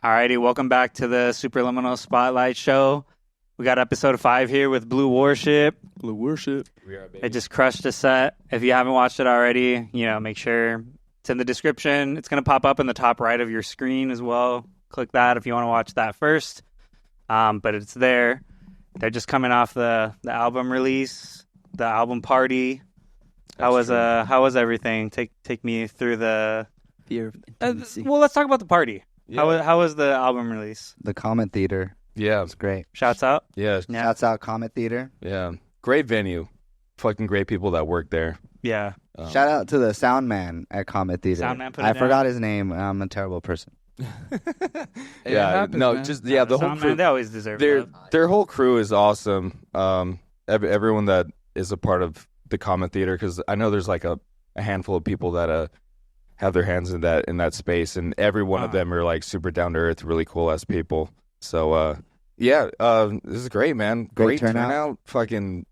Alrighty, welcome back to the Supraliminal Spotlight Show. We got episode 5 here with Blue Worship. Blue Worship. We are, baby. It just crushed a set. If you haven't watched it already, make sure it's in the description. It's going to pop up in the top right of your screen as well. Click that if you want to watch that first. But it's there. They're just coming off the album release, the album party. How was everything? Take me through the Fear of intimacy. well, let's talk about the party. Yeah. How was the album release? The Comet Theater. Yeah. It's great. Shouts out. Yeah. Yeah. Shouts out Comet Theater. Yeah. Great venue. Fucking great people that work there. Yeah. Shout out to the sound man at Comet Theater. Sound man put it I down. forgot his name. I'm a terrible person. Yeah. happens, No, man. just the whole Sound crew. man, they always deserve Their love. their whole crew is awesome. Everyone that is a part of the Comet Theater, because I know there's like a handful of people that have their hands in that space, and every one of them are like super down to earth, really cool ass people. So this is great, man. Great turnout. Fucking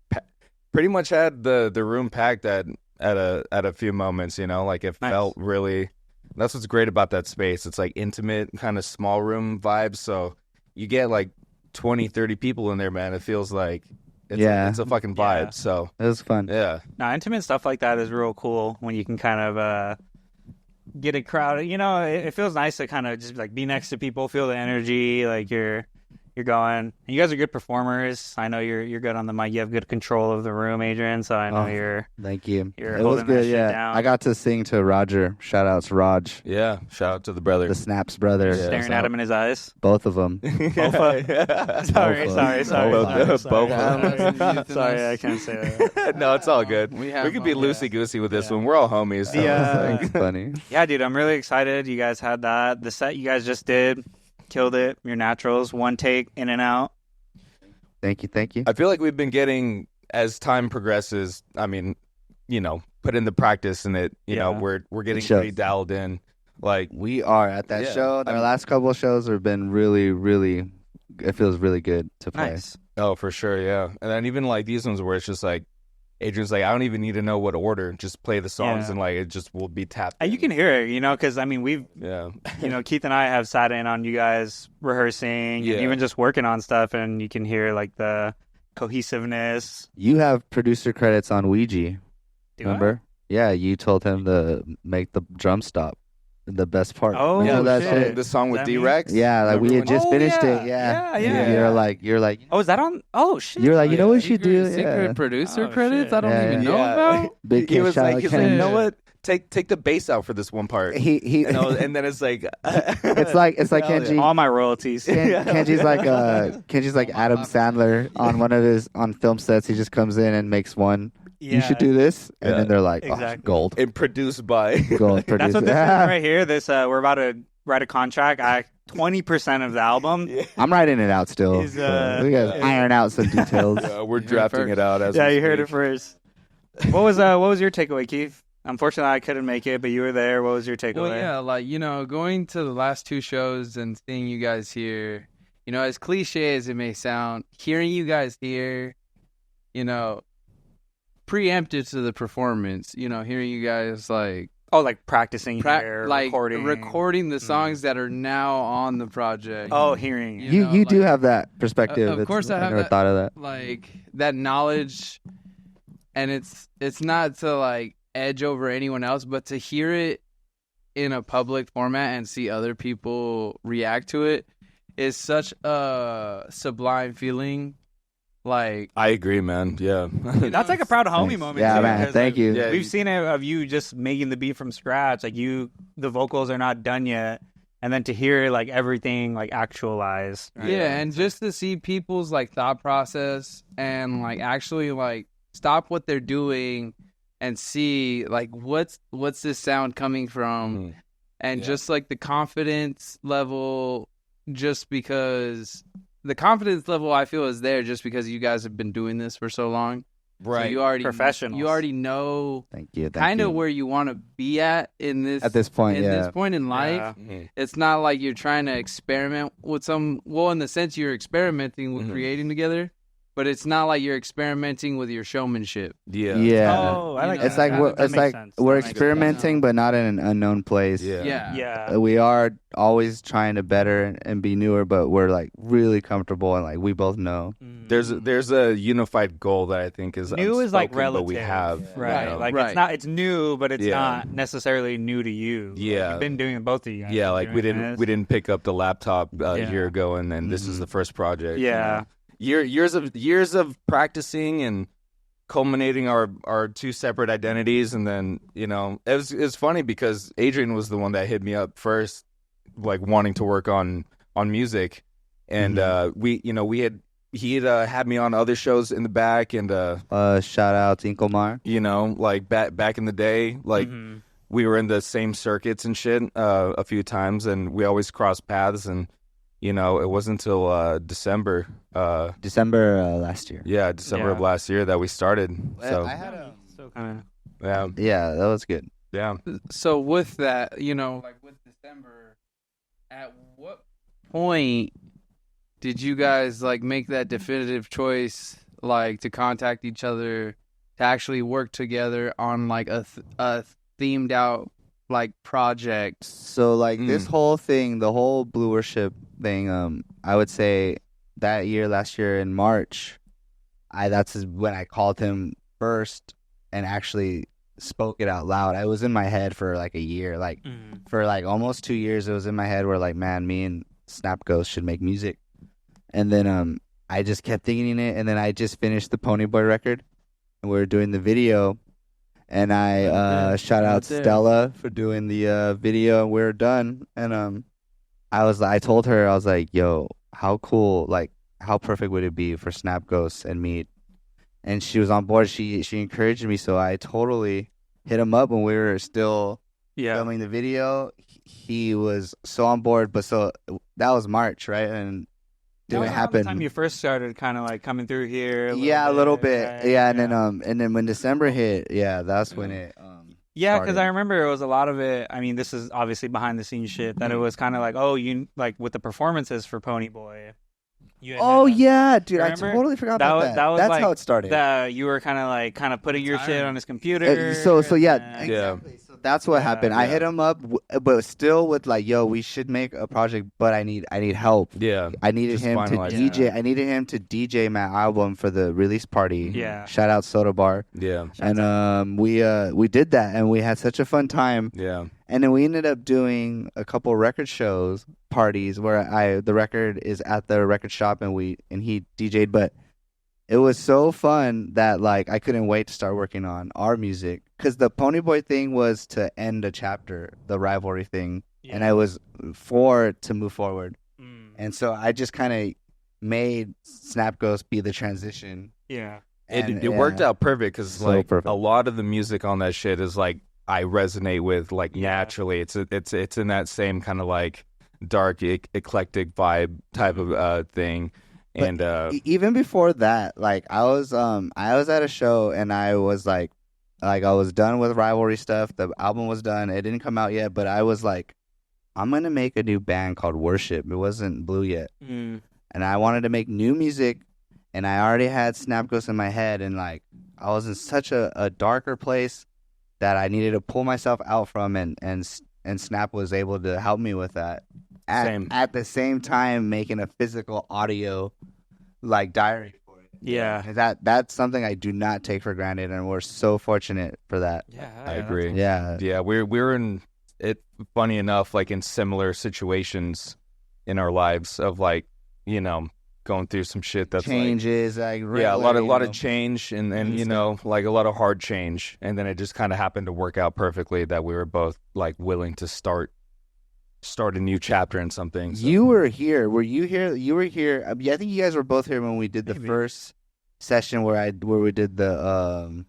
pretty much had the room packed at a few moments. Like it Nice. felt really. That's what's great about that space. It's like intimate, kind of small room vibes. So you get like 20, 30 people in there, man. It feels like it's a fucking vibe. Yeah. So It was fun. yeah, Now, intimate stuff like that is real cool when you can kind of get a crowd. It feels nice to kind of just like be next to people, feel the energy, like you're going. You guys are good performers. I know you're good on the mic. You have good control of the room, Adrian. So I know you're. Thank you. You're It was holding that good, shit yeah. down. I got to sing to Roger. Shout out to Raj, yeah. Shout out to the brother. the Snaps brother. Yeah. Staring at him in his eyes. Both of them. Sorry. Both. Sorry, I can't say that. No, it's all good. We We could be fun, yeah. loosey goosey with this one. We're all homies. So Yeah. it's like- Funny. Yeah, dude, I'm really excited. You guys had that. The set you guys just did, killed it. Your naturals, one take, in and out. Thank you. I feel like we've been getting, as time progresses, put in the practice in it, Yeah. we're getting shows. pretty dialed in. Like, We are at that Yeah. show. Our last couple of shows have been really, really, it feels really good to play. Nice. oh, for sure, yeah. And then even like these ones where it's just like, Adrian's like, I don't even need to know what order, just play the songs Yeah. and like it just will be tapped. And you can hear it, because we've, Yeah. Keith and I have sat in on you guys rehearsing Yeah. and even just working on stuff, and you can hear like the cohesiveness. You have producer credits on Ouija. Do Remember? Yeah, you told him to make the drum stop. The best part. Oh, Remember that shit. shit? The song with Does that mean- D-Rex? Yeah, like we had Remember just Oh, finished yeah. it. Yeah. Yeah. You're like, Oh, is that on? Oh, shit. you're like, you know what you should do? Secret Yeah. producer Oh, credits? shit. I don't Yeah. even know Yeah. about. Big He Ken, was shout like, out he's Ken. like, you know what? Take the bass out for this one part. He And then it's like, it's like Hell Kenji. All my royalties. Kenji's like Adam Sandler on one of his on film sets. He just comes in and makes one. You should do this, and Yeah. then they're like, Exactly. oh, gold, and produced by. gold. That's Producer. what this is right here. This we're about to write a contract. 20% of the album. I'm writing it out still. Is, so we gotta iron out some details. We're drafting first. it out as Yeah, we you heard speak. it first. What was your takeaway, Keith? Unfortunately, I couldn't make it, but you were there. What was your takeaway? Well, yeah, going to the last two shows and seeing you guys here, as cliche as it may sound, hearing you guys here, preempted to the performance, hearing you guys like Oh, like practicing here, recording. recording the songs that are now on the project. Oh, hearing. You do have that perspective. Of course, I have never that. thought of that. Like that knowledge, and it's not to like edge over anyone else, but to hear it in a public format and see other people react to it is such a sublime feeling. Like, I agree, man. Yeah. That's like a proud homie Thanks. moment. Yeah, too, man. 'cause, Thank like, you. Yeah. We've seen it of you just making the beat from scratch. Like the vocals are not done yet, and then to hear like everything like actualized. right? yeah, and just to see people's like thought process and like actually like stop what they're doing and see like what's this sound coming from, Mhm. and Yeah. just like the confidence level, just because the confidence level I feel is there just because you guys have been doing this for so long. Right. So you already Professionals. You already know Thank you. kind of where you want to be at in this At this point, in yeah. this point in life. Yeah. Mhm. It's not like you're trying to experiment with in the sense you're experimenting with Mhm. creating together, but it's not like you're experimenting with your showmanship. Yeah. Oh, I like You know, It's like that. we're That it's makes like sense. we're That makes experimenting, sense. but not in an unknown place. Yeah. Yeah. We are always trying to better and be newer, but we're like really comfortable and like we both know. There's a unified goal that I think is new is like unspoken, relative, but we have right? you know? Like Right. it's new, but it's Yeah. not necessarily new to you. Like, Yeah. you've been doing it, both of you guys. Yeah, been like we doing didn't this. we didn't pick up the laptop a Yeah. year ago, and then this is the first project. Yeah. years of practicing and culminating our two separate identities, and then it's funny because Adrian was the one that hit me up first, like wanting to work on music, and he had me on other shows in the back, and Shout out to Inkomar. like back in the day, like. Mhm. We were in the same circuits and shit a few times, and we always crossed paths. And it wasn't until December last year. December of last year that we started. So I had a So kind yeah, that was good. yeah. So with that, like with December, at what point did you guys like make that definitive choice, like to contact each other, to actually work together on like a themed out like project? So like this whole thing, the whole Blue Worship thing, I would say last year in March, that's when I called him first and actually spoke it out loud. I was in my head for like a year, like for like almost 2 years. It was in my head where like, man, me and SNAPGHOST should make music. And then I just kept thinking it, and then I just finished the Ponyboy record, and we were doing the video. And I shout out Stella for doing the video, and we're done. And I told her, I was like, yo, how cool, like how perfect would it be for SNAPGHOST and me? And she was on board. She encouraged me, so I totally hit him up when we were still filming the video. He was so on board, but so that was March, right? And didn't happen. The time you first started, kind of like coming through here. A little bit. Right? Yeah, and then when December hit, that's when it. Yeah, because started. I remember it was a lot of it. I mean, this is obviously behind the scenes shit. That it was kind of like, like with the performances for Ponyboy. Yeah, dude, I Remember? totally forgot about that. That was That's like, how it started. That you were kind of putting your shit on his computer. So yeah, and- exactly. So that's what happened. I hit him up, but still with like, yo, we should make a project, but I need help. Yeah, I needed just him to finalize DJ. that. I needed him to DJ my album for the release party. Yeah. Shout out Soda Bar. Yeah, And we did that, and we had such a fun time. yeah. And then we ended up doing a couple record shows, parties where the record is at the record shop, and he DJ'd. But it was so fun that like I couldn't wait to start working on our music, because the Ponyboy thing was to end a chapter, the rivalry thing, and I was to move forward. And so I just kind of made SNAPGHOST be the transition. Yeah. It worked out perfect because So like perfect. a lot of the music on that shit is like I resonate with like naturally. It's in that same kind of like dark eclectic vibe type of thing. And Even before that, like I was at a show, and I was like I was done with rivalry stuff. The album was done. It didn't come out yet, but I was like, I'm gonna make a new band called Worship. It wasn't Blue yet, and I wanted to make new music, and I already had SNAPGHOST in my head, and like I was in such a darker place that I needed to pull myself out from, and Snap was able to help me with that. At the same time, making a physical audio like diary for it. Yeah. That's something I do not take for granted, and we're so fortunate for that. Yeah. I agree. Yeah. We're in it. Funny enough, like in similar situations in our lives of like going through some shit that's changes, like regular, a lot of change, and like a lot of hard change, and then it just kind of happened to work out perfectly that we were both like willing to start a new chapter in something. So. You were here. Were you here? You were here. I think you guys were both here when we did the first session where we did the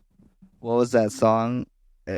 what was that song?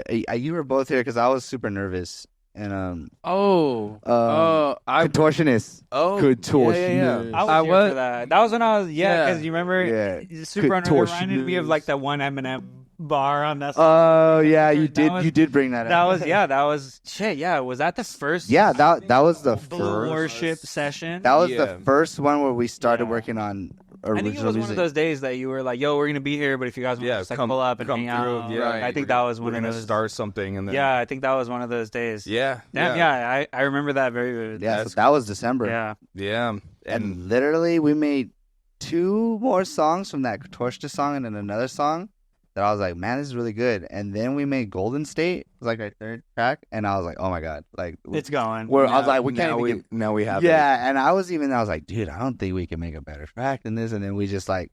You were both here because I was super nervous. And contortionist. Contortionist. I was here for that. That was when I was because you remember Super reminded me of like that one Eminem bar on that. Oh yeah, you did bring that up. That was shit. Yeah, was that the first? Yeah, that was the Blue first Worship session. That was the first one where we started working on I think it was one of those days that you were like, "Yo, we're gonna be here, but if you guys want to just like pull up and hang out." Yeah, I think that was one we're of gonna those. start something, and then I think that was one of those days. yeah, Damn, yeah, I remember that very vividly. Yeah, so that was December. Yeah, and literally we made 2 more songs from that Torchta song and then another song that I was like, man, this is really good. And then we made Golden State, it was like our 3rd track, and I was like, oh my god, like it's going. I was like, we can't even get... now we have yeah, and I was like, dude, I don't think we can make a better track than this. And then we just like,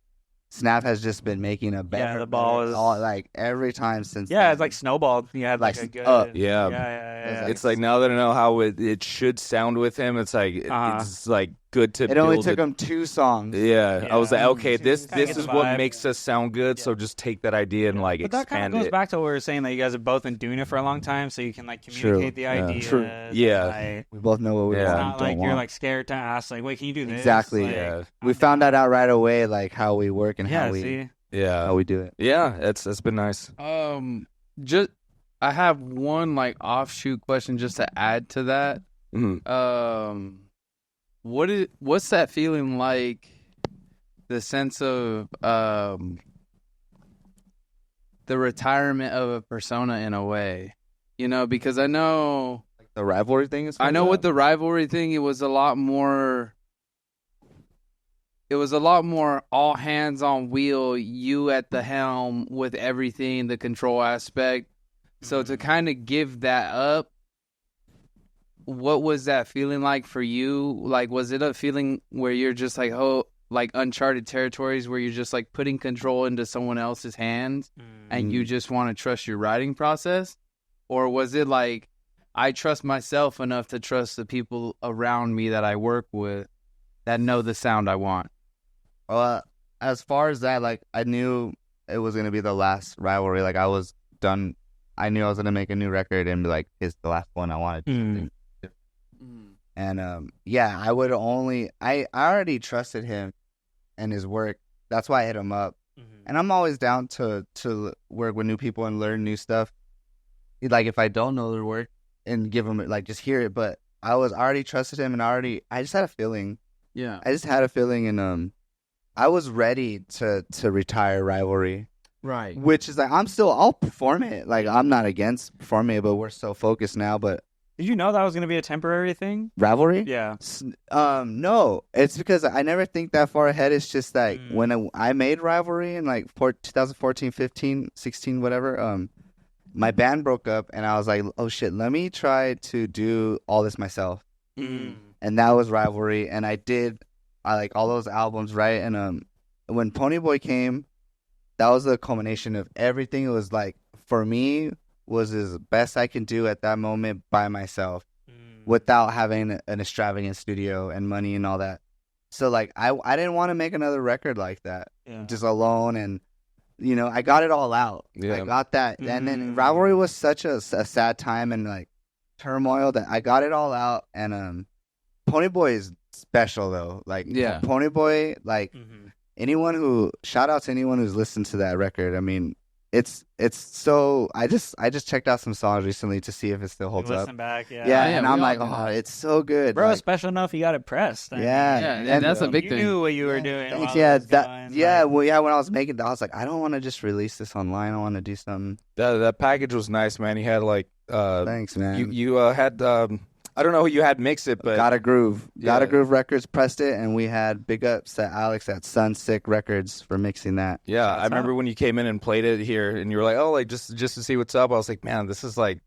Snap has just been making a better. Yeah, the ball is all, like every time since. Yeah, it's like snowballed. You had like a good. Yeah. It's like now that I know how it should sound with him, it's like it's like good to. It only took him 2 songs. Yeah, I was like, okay, this is what vibe. makes us sound good. So just take that idea and like but that expand kind of goes it. back to what we were saying, that you guys have both been doing it for a long time, so you can like communicate the ideas. True. Yeah, like, we both know what we want. It's not like don't you're want. like scared to ask, like, wait, can you do this? Exactly. Like, we found that out right away, like how we work and how we. See? How we do it. Yeah, it's been nice. Just I have one like offshoot question just to add to that. Mm-hmm. What's that feeling like? The sense of the retirement of a persona in a way, because I know like the rivalry thing is. I know with the rivalry thing, it was a lot more. It was a lot more all hands on wheel, you at the helm with everything, the control aspect. So to kind of give that up, what was that feeling like for you? Like, was it a feeling where you're just like, like uncharted territories where you're just like putting control into someone else's hands and you just want to trust your writing process? Or was it like, I trust myself enough to trust the people around me that I work with that know the sound I want? Well, as far as that, like, I knew it was going to be the last rivalry. Like, I was done. I knew I was going to make a new record and be like, it's the last one I wanted to do. And, I would only... I already trusted him and his work. That's why I hit him up. And I'm always down to work with new people and learn new stuff. Like, if I don't know their work and give them, like, just hear it. But I already trusted him, and I just had a feeling. Yeah. I just had a feeling, and, I was ready to retire rivalry, right? Which is like I'll perform it. Like I'm not against performing it, but we're so focused now. But did you know that was going to be a temporary thing? Rivalry? Yeah. No, it's because I never think that far ahead. It's just like when I made rivalry in like 2014, 15, 16, whatever. My band broke up, and I was like, oh shit, let me try to do all this myself. And that was rivalry, and I like all those albums, right? And when Ponyboy came, that was the culmination of everything. It was like, for me, was as best I can do at that moment by myself without having an extravagant studio and money and all that. So like I didn't want to make another record like that, just alone. And I got it all out. I got that. And then rivalry was such a sad time and like turmoil that I got it all out. And Ponyboy is special though. Like Ponyboy, like shout out to anyone who's listened to that record. I mean, it's so I just checked out some songs recently to see if it still holds up. Listen back, and I'm like, it's so good, bro. like, special enough you got it pressed. And that's a big thing. You knew what you were doing. Thanks, when I was making that, I was like, I don't want to just release this online. I want to do something. That package was nice, man. You had like thanks, man. You had I don't know who you had mix it, but Gotta Groove Records pressed it, and we had big ups to Alex at Sunsick Records for mixing that. Yeah, I remember when you came in and played it here, and you were like, "Oh, like just to see what's up." I was like, "Man, this is like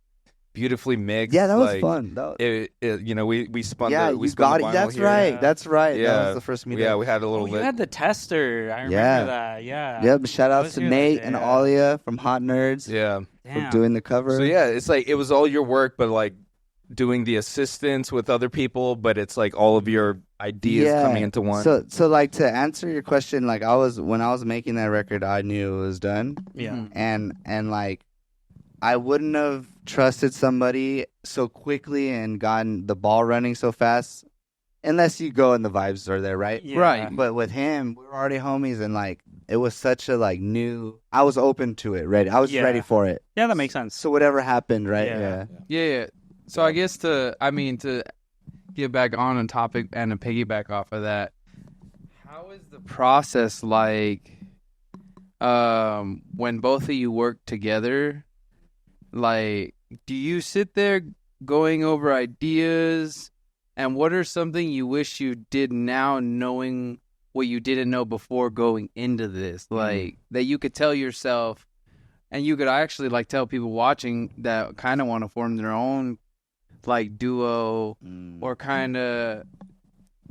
beautifully mixed." Yeah, that was like, fun. We spun. Yeah, we spun the vinyl that's here. right. That's right. Yeah, that was the first meeting. Yeah, we had a little. You had the tester. I remember that. Yeah. Yep. Shout out to Nate and Alia from Hot Nerds. Yeah, for doing the cover. So yeah, it's like it was all your work, but like doing the assistance with other people, but it's like all of your ideas coming into one. So like to answer your question, like when I was making that record, I knew it was done. Yeah. And like I wouldn't have trusted somebody so quickly and gotten the ball running so fast unless you go and the vibes are there, right? Yeah. Right. But with him, we were already homies, and like it was such a like new. I was open to it, ready. I was ready for it. Yeah, that makes sense. So whatever happened, right? Yeah. So I guess to get back on a topic and to piggyback off of that, How is the process like when both of you work together? Like, do you sit there going over ideas? And what are something you wish you did now, knowing what you didn't know before going into this? Like, that you could tell yourself, and you could actually, like, tell people watching that kind of want to form their own, like, duo or kind of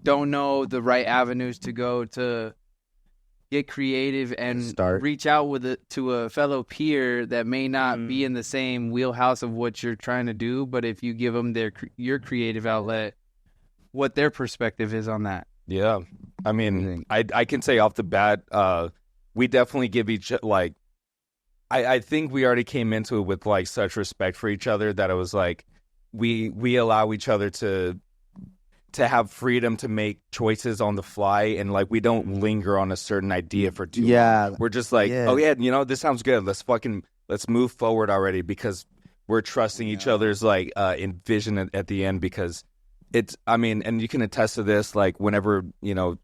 don't know the right avenues to go to get creative and reach out to a fellow peer that may not be in the same wheelhouse of what you're trying to do, but if you give them your creative outlet, what their perspective is on that. Yeah, I mean, I can say off the bat, we definitely give each, like, I think we already came into it with like such respect for each other that it was like we allow each other to have freedom to make choices on the fly, and like we don't linger on a certain idea for too long. We're just like, oh yeah, this sounds good. Let's move forward already, because we're trusting each other's like in vision at the end, because it's, I mean, and you can attest to this, like whenever,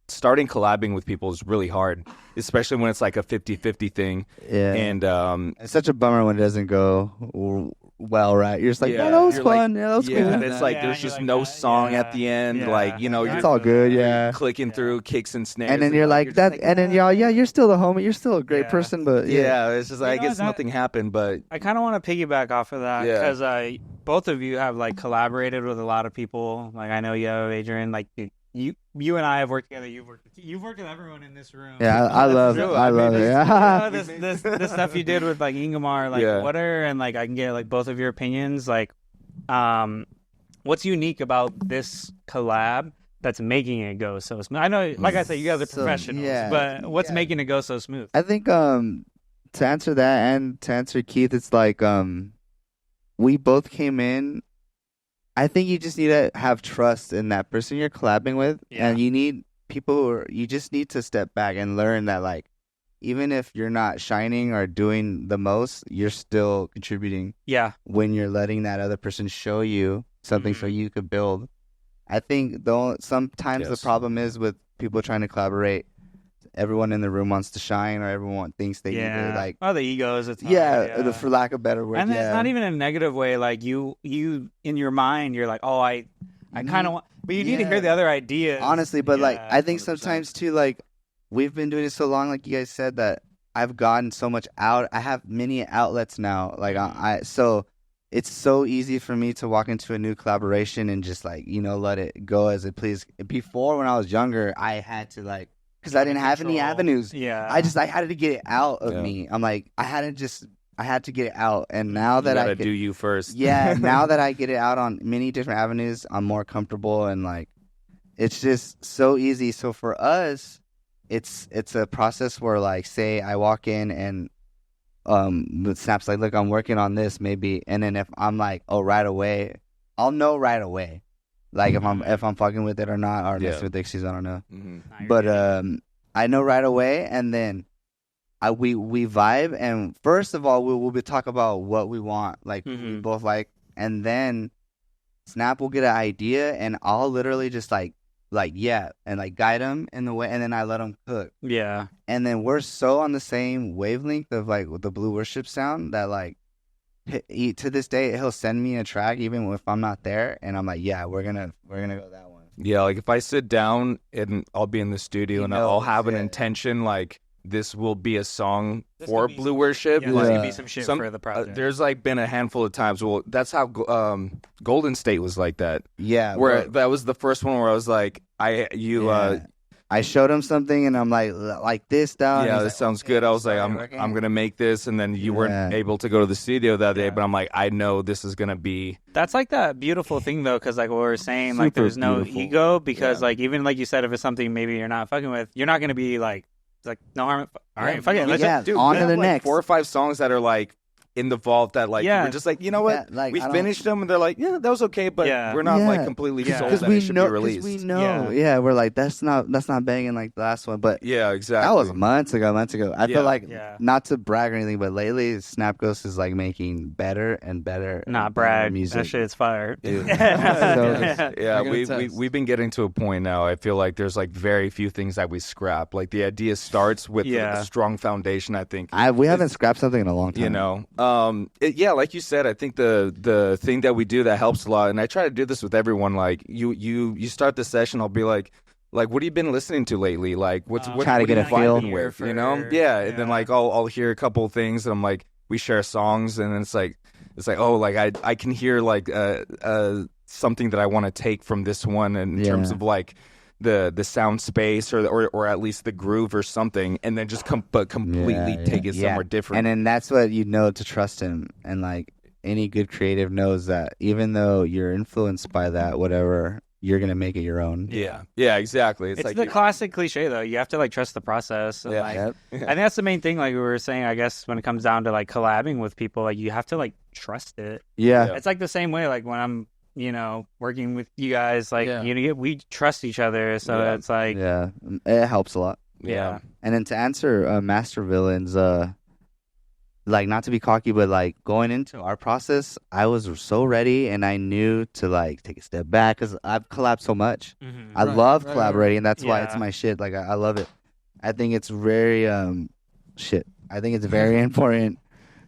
starting collabing with people is really hard, especially when it's like a 50-50 thing. Yeah. And it's such a bummer when it doesn't go well, right? You're just like, that was fun. That was cool. And it's like there's just no song at the end. Like, it's all good, clicking through kicks and snares. And then you're like that, and then you're still the homie. You're still a great person, but it's just like, I guess nothing happened, but I kind of want to piggyback off of that, because both of you have like collaborated with a lot of people. Like, I know you have, Adrian, like you and I have worked together. You've worked with everyone in this room. Yeah, I love it. This stuff you did with like Ingmar, like whatever, and like I can get like both of your opinions. Like, what's unique about this collab that's making it go so smooth? I know, like I said, you guys are professionals, but what's making it go so smooth? I think to answer that and to answer Keith, it's like we both came in. I think you just need to have trust in that person you're collabing with, and you need people you just need to step back and learn that, like, even if you're not shining or doing the most, you're still contributing. Yeah. When you're letting that other person show you something so you could build. I think sometimes the problem is with people trying to collaborate, everyone in the room wants to shine, or everyone thinks they need to, like, the egos. It's for lack of a better word. And it's not even a negative way. Like you in your mind, you're like, oh, I kind of want, but you need to hear the other ideas. Honestly, but like I think 100%. Sometimes too, like we've been doing it so long, like you guys said, that I've gotten so much out. I have many outlets now. Like so it's so easy for me to walk into a new collaboration and just like let it go as it please. Before, when I was younger, I had to like. Because I didn't have any avenues. Yeah. I had to get it out of me. I'm like, I had to get it out. And now that I do you first. Yeah. Now that I get it out on many different avenues, I'm more comfortable, and like, it's just so easy. So for us, it's a process where, like, say I walk in and Snap's like, look, I'm working on this maybe, and then if I'm like, oh, right away, I'll know right away. Like if I'm fucking with it or not, or messing with Dixies, I don't know. But I know right away, and then we vibe, and first of all we'll be talk about what we want, like we both like, and then Snap will get an idea, and I'll literally just like and like guide him in the way, and then I let him cook. Yeah. And then we're so on the same wavelength of like the Blue Worship sound that like. To this day, he'll send me a track even if I'm not there, and I'm like, yeah, we're gonna go that one. Yeah, like if I sit down and I'll be in the studio and I'll have an intention, like this will be a song for Blue Worship. Yeah, like, be some shit for the project. There's like been a handful of times. Well, that's how Golden State was like that. Yeah, where that was the first one where I was like, I showed him something, and I'm like this down. Yeah, this sounds good. I was like, I'm gonna make this, and then you weren't able to go to the studio that day, but I'm like, I know this is gonna be. That's like that beautiful thing though, because like what we were saying, like there's no ego, because like even like you said, if it's something maybe you're not fucking with, you're not gonna be like, it's like no harm. All right, fuck it, let's on to the next. 4 or 5 songs that are like in the vault that like Yeah. we're just like, you know what, Yeah, like, we I don't- finished them and they're like, yeah, that was okay, but Yeah. we're not like Yeah. completely Yeah. sold because that we it should know, be released. because we know, yeah, we're like that's not banging like the last one, but Yeah, exactly. that was months ago. I Yeah. feel like Yeah. Mm-hmm. not to brag or anything, but lately SnapGhost is like making better and better. Not and better brag. music. That shit's fire. Dude. Yeah, You're gonna we test. we've been getting to a point now. I feel like there's like very few things that we scrap. Like the idea starts with Yeah. a strong foundation. I think We haven't scrapped something in a long time. you know, yeah, like you said, I think the thing that we do that helps a lot, and I try to do this with everyone. Like you start the session, I'll be like, what have you been listening to lately? Like what's what, Try to what get are a you feel. vibing with, For- you know? Yeah, and then like I'll hear a couple of things, and I'm like, we share songs, and then it's like oh, like I can hear like something that I want to take from this one in terms of like the sound space or at least the groove or something, and then just completely take it somewhere different. And then that's what you know to trust him. And like any good creative knows that even though you're influenced by that, whatever, you're gonna make it your own. yeah, exactly. It's like the classic cliche, though. You have to like trust the process. And, Yeah. like, Yep. I think that's the main thing. Like we were saying, I guess when it comes down to like collabing with people, like you have to like trust it. Yeah. It's like the same way. Like when I'm, working with you guys, like Yeah. we trust each other. So Yeah. it's like, Yeah. It helps a lot. yeah. And then to answer Master Villains, like not to be cocky, but like going into our process, I was so ready and I knew to like take a step back because I've collabed so much. Mhm. I Right, love right, collaborating. That's why Yeah. it's my shit. Like I love it. I think it's very I think it's very important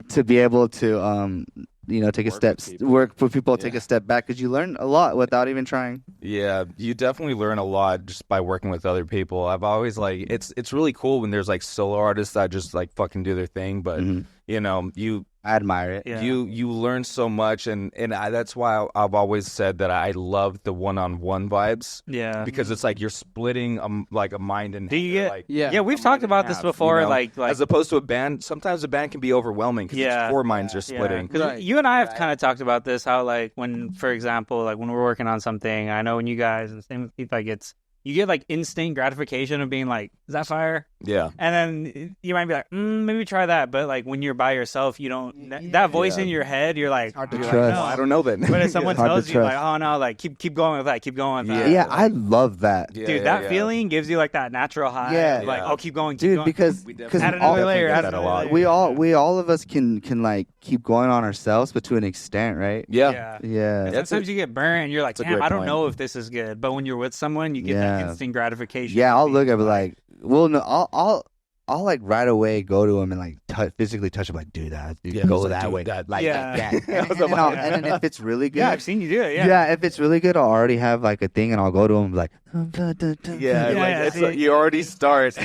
to be able to take a Work step, with people. work with people, take Yeah. a step back because you learn a lot without even trying. Yeah, you definitely learn a lot just by working with other people. I've always like it's really cool when there's like solo artists that just like fucking do their thing, but Mhm. you I admire it. Yeah. you learn so much, and that's why I've always said that I love the one-on-one vibes Yeah. because it's like you're splitting like a mind and Do you get- like Yeah, we've a talked mind about in this half, before. you know? Like as opposed to a band, sometimes a band can be overwhelming because Yeah. 4 minds are splitting. Because Right. you and I have kind of talked about this, how like when, for example, like when we're working on something, I know when you guys and same with Keith, like you get like instant gratification of being like, is that fire? Yeah. And then you might be like, maybe try that. But like when you're by yourself, you don't, that voice Yeah. in your head, you're like, hard to you're like, trust. no. I don't know then. But if someone Hard to tells you trust. like, oh no, like keep going with that, keep going with that. Yeah, I love that. Yeah, Dude, yeah, that yeah. feeling gives you like that natural high. Yeah. of, like, Yeah. oh, keep going, keep Dude, going. because We because Add definitely another layer, get add that a another lot. layer. we all of us can like keep going on ourselves, but to an extent, right? Yeah. Yeah. And That's sometimes you get burnt and you're like, that's a damn, great I don't point. know if this is good. But when you're with someone, you get that Yeah. instant gratification. Yeah, I'll of look being at it like, well, no, I'll like right away go to him and like physically touch him, like, dude, Yeah, go it's like, that dude, way, that- like Yeah. that. Yeah. And then if it's really good, Yeah, I've seen you do it. yeah. Yeah. If it's really good, I'll already have like a thing, and I'll go to him and be like, Yeah, Yeah, like yeah, it's see- like, you already start.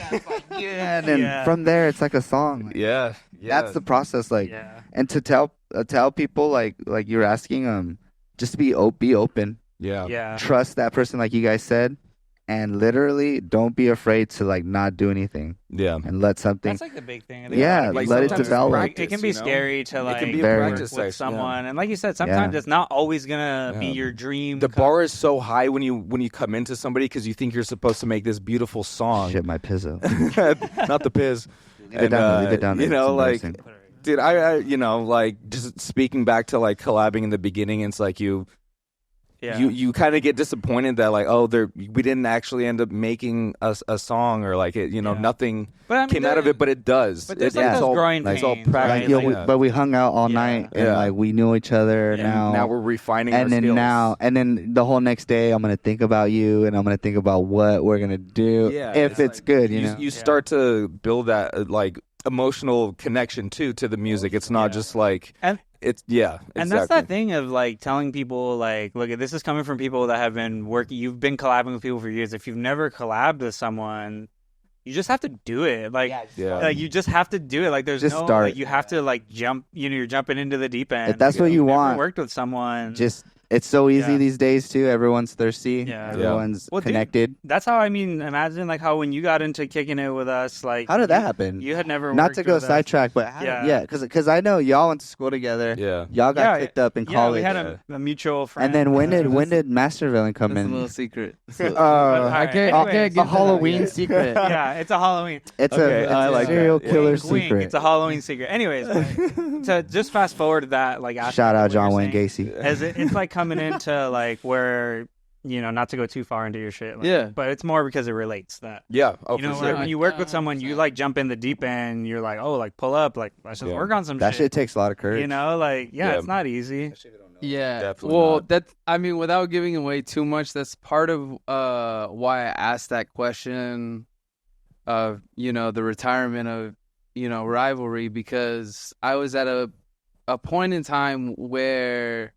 yeah, and then Yeah. from there it's like a song. Yeah. Yeah. That's the process, like, Yeah. and to tell people like you're asking just be open, Yeah. Yeah. trust that person, like you guys said, and literally don't be afraid to like not do anything Yeah. and let something. That's like the big thing. Yeah, Like, let it sometimes it's develop. practice, It can be you know? scary to like can be a work practice with session, yeah. someone, and like you said, sometimes Yeah. it's not always gonna be Yeah. your dream. The bar is so high when you come into somebody because you think you're supposed to make this beautiful song. Shit, my pizzo. Not the piz. Leave it down there, leave it down there. You know, It's like, embarrassing. dude, I like just speaking back to like collabing in the beginning. It's like you kind of get disappointed that like, oh, we didn't actually end up making a song, or like it, Yeah. nothing But I mean, came out of it, but it does. But there's It- like it's those all, growing it's all pains, practice. right? Like, Yeah. but we hung out all Yeah. night and Yeah. like we knew each other. Yeah. Now we're refining and our then skills. and then the whole next day I'm gonna think about you and I'm gonna think about what we're gonna do Yeah, if it's like, good, you know. you start to build that like emotional connection too to the music. It's not Yeah. just like And- it's exactly. And that's that thing of like telling people like, look, this is coming from people that have been working. You've been collabing with people for years. If you've never collabed with someone, you just have to do it. Like, Yeah. like you just have to do it. Like, there's Just no start. like you have to like jump. You're jumping into the deep end. If that's Like, what if you you've never want, worked with someone. just It's so easy Yeah. these days too. Everyone's thirsty. Yeah. Everyone's Well, dude, connected. That's how imagine like how when you got into kicking it with us, like How did that happen? You had never Not worked to go with us. sidetrack, but because I know y'all went to school together. Yeah. Y'all got picked up in Yeah, college. we had a mutual friend. And then when did Master Villain come That's a in? little secret. I can't A Halloween secret. Yeah, it's a Halloween. It's Okay, a I like serial that. killer Wink, wink. secret. It's a Halloween secret. Anyways, to just fast forward to that, like aspect Shout of out what John you're Wayne saying, Gacy. As it's like coming into like where not to go too far into your shit. Like, Yeah. but it's more because it relates that. Yeah. Oh, You know, for sure. when you work with someone, you like jump in the deep end. You're like, oh, like pull up, like let's just Yeah. work on some That shit takes a lot of courage. You know, like Yeah. it's not easy. Yeah. Definitely Well, not. that I mean, without giving away too much, that's part of why I asked that question of the retirement of rivalry, because I was at a point in time where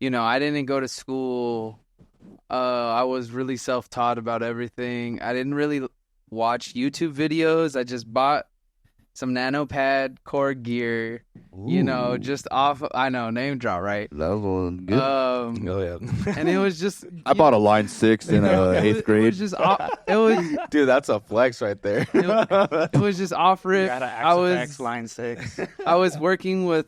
I didn't go to school. I was really self-taught about everything. I didn't really watch YouTube videos. I just bought some nanopad core gear, just off. I know, name drop, right? That was good. Oh yeah. And it was just. I bought a line 6 in 8th It grade. was just. It was. Dude, that's a flex right there. It was just off You rip. got an I XFX was. line 6. I was working with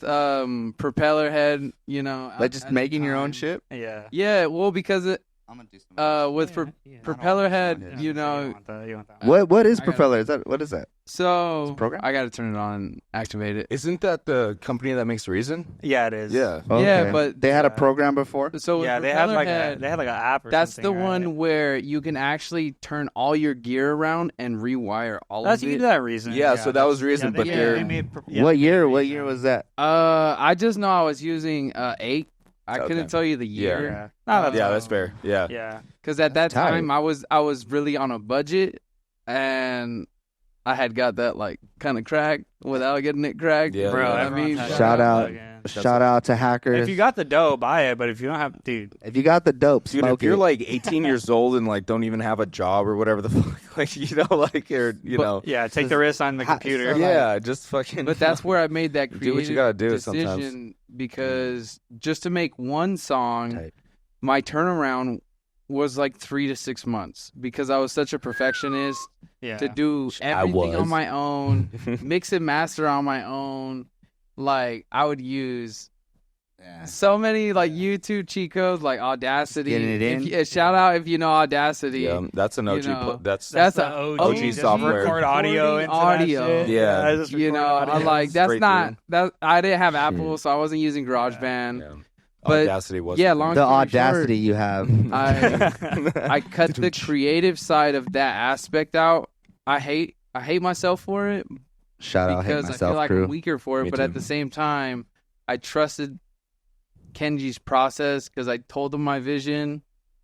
propeller head. Like just at the making your own time. shit. Yeah. Yeah, well, because it. I'm gonna do some. With propeller head, You want that. What is I gotta- propeller? What is that? So program? I got to turn it on, and activate it. Isn't that the company that makes Reason? Yeah, it is. Yeah. Yeah, but they had a program before. So with Yeah, they had propeller like head, an app or that's something. the one right? where you can actually turn all your gear around and rewire all That's of you it. can do that reason. Yeah, so that was Reason, but they're- What year? What year was that? I just know I was using 8. I Okay. couldn't tell you the year. Yeah. No, Yeah, that's fair. Yeah. Yeah. Because at that That's tight. time I was really on a budget, and I had got that like kind of cracked without getting it cracked. Yeah, Bro, yeah. I everyone's mean, had Shout that out. plug-in. Shout out to hackers. If you got the dough, buy it. But if you don't have, dude, If you got the dope, Dude, smoke if you're it. like 18 years old and like don't even have a job or whatever the fuck, like like you're, yeah, take the risk on the computer. yeah, just fucking. But that's where I made that Do creative what you gotta do decision sometimes. because just to make one song, Tight. my turnaround was like 3 to 6 months because I was such a perfectionist Yeah. to do I everything was. on my own, mix and master on my own. Like I would use so many like YouTube cheat codes like Audacity. Getting it in. Shout out if you know Audacity. Yeah, that's an OG. You know, that's That's the a OG, just software. Record audio. Recording into audio. That shit. Yeah. I just You record know, audio. I'm like that's Straight not through. that I didn't have Apple, so I wasn't using GarageBand. yeah. But, Audacity was yeah, the long the story audacity short, you have. I cut the creative side of that aspect out. I hate myself for it Shout out, hate because I myself feel like crew. I'm weaker for it. Me But too. at the same time, I trusted Kenji's process because I told him my vision.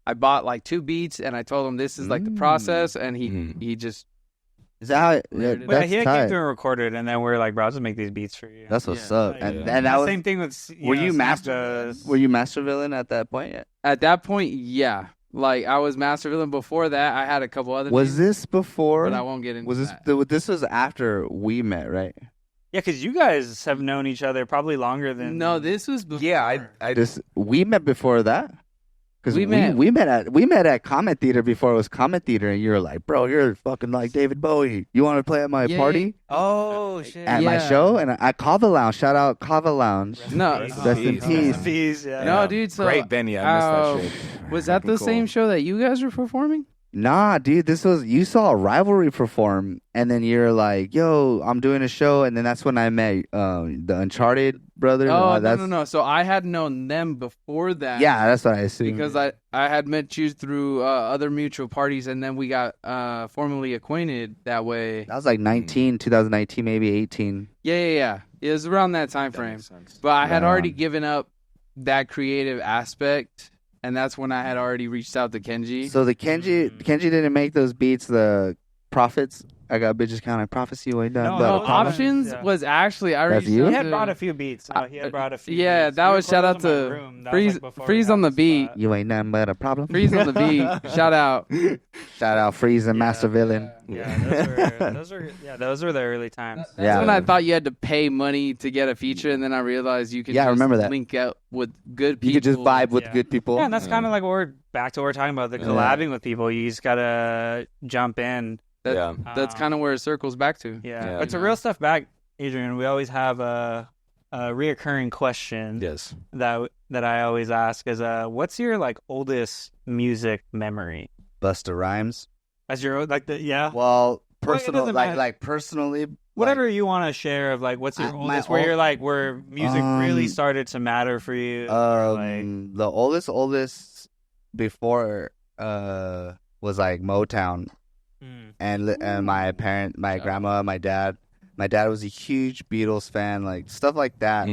I bought like 2 beats and I told him this is like the process, and he just Is that how? Layered Yeah, it. Well, that's he came tight. through and recorded, and then we're like, bro, I'll just make these beats for you. That's what's Yeah. up. Like, And yeah. and that was. same thing with. Were you Snap master? does. Were you master villain at that point yet? at that point, yeah, like I was Master Villain. Before that, I had a couple other. Was names, this before? But I won't get into Was this? that. This was after we met, right? Yeah, because you guys have known each other probably longer than. No, this was before. Yeah, I We met before that. Because We we met- met at Comet Theater before it was Comet Theater, and you were like, bro, you're fucking like David Bowie. You want to play at my Yeah, party Oh shit. at my Yeah. show? And I Kava Lounge. Shout out Kava Lounge. No, Rest in peace. Peace. Yeah. No, dude. So great venue. I missed that shit. Was that the Fucking same cool. show that you guys were performing? Nah, dude, this was you saw a Rivalry perform, and then you're like, "Yo, I'm doing a show," and then that's when I met the Uncharted brothers. Oh, that's, no. So I had known them before that. Yeah, that's what I assumed. Because I had met you through other mutual parties, and then we got formally acquainted that way. that was like 2019, maybe 18. Yeah. It was around that time That frame. makes sense. But I had Right already on. given up that creative aspect, and that's when I had already reached out to Kenji. So the Kenji didn't make those beats. The Prophets. I got bitches counting prophecy way down. No, but No, no, options yeah. was actually I That's reached you? out He had to- brought a few beats. He had brought a few. Yeah, beats. that We was shout recorded out those in my to room. That was, like, before we Freeze got on the beat. spot. you ain't nothing but a problem. Freeze on the beat. Shout out. Shout out Freeze and Yeah. Master Villain. Yeah, those were the early times. That's Yeah. when I thought you had to pay money to get a feature, and then I realized you could Yeah, I just remember that. link out with good people. You could just vibe with Yeah. good people. Yeah, and that's kind of like what we're back to what we're talking about, the Yeah. collabing with people. You just gotta jump in. That's kind of where it circles back to. Yeah. Yeah. But to real stuff back, Adrian, we always have a reoccurring question Yes. that I always ask is, what's your like oldest music memory? Busta Rhymes. As your like the yeah. Well, Well, it personal, doesn't like matter. like personally, Whatever you want to share of like what's your my oldest where old- you're like where music really Um, started to matter for you. Like, the oldest before was like Motown, and my grandma, my dad was a huge Beatles fan, like stuff like that.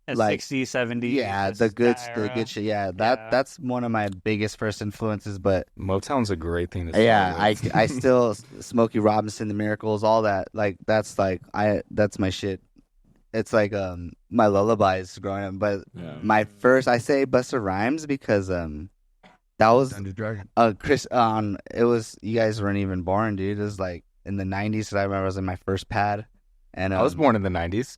like 60s, 70s. Yeah, just the good era. shit. Yeah, Yeah. that's one of my biggest first influences. But Motown's a great thing to start yeah, with. I still Smokey Robinson, The Miracles, all that. Like that's my shit. It's like my lullabies growing up. But my first, I say Busta Rhymes because that was Chris it was, you guys weren't even born, dude. It was like in the 90s. I remember I was in my first pad. And I was born in the 90s.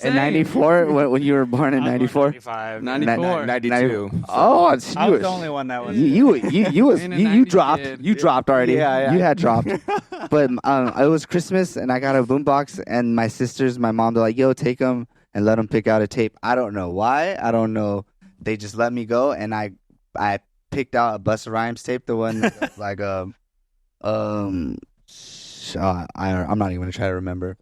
in 94, when you were born in I was 94? 95. 94. 92. Oh, I was the only one that was. In the you 90s dropped kid. you dropped already. Yeah. You had dropped. But it was Christmas and I got a boombox and my mom, they're like, "Yo, take them and let them pick out a tape." I don't know why. I don't know. They just let me go and I picked out a Busta Rhymes tape, the one that's like I'm not even gonna try to remember.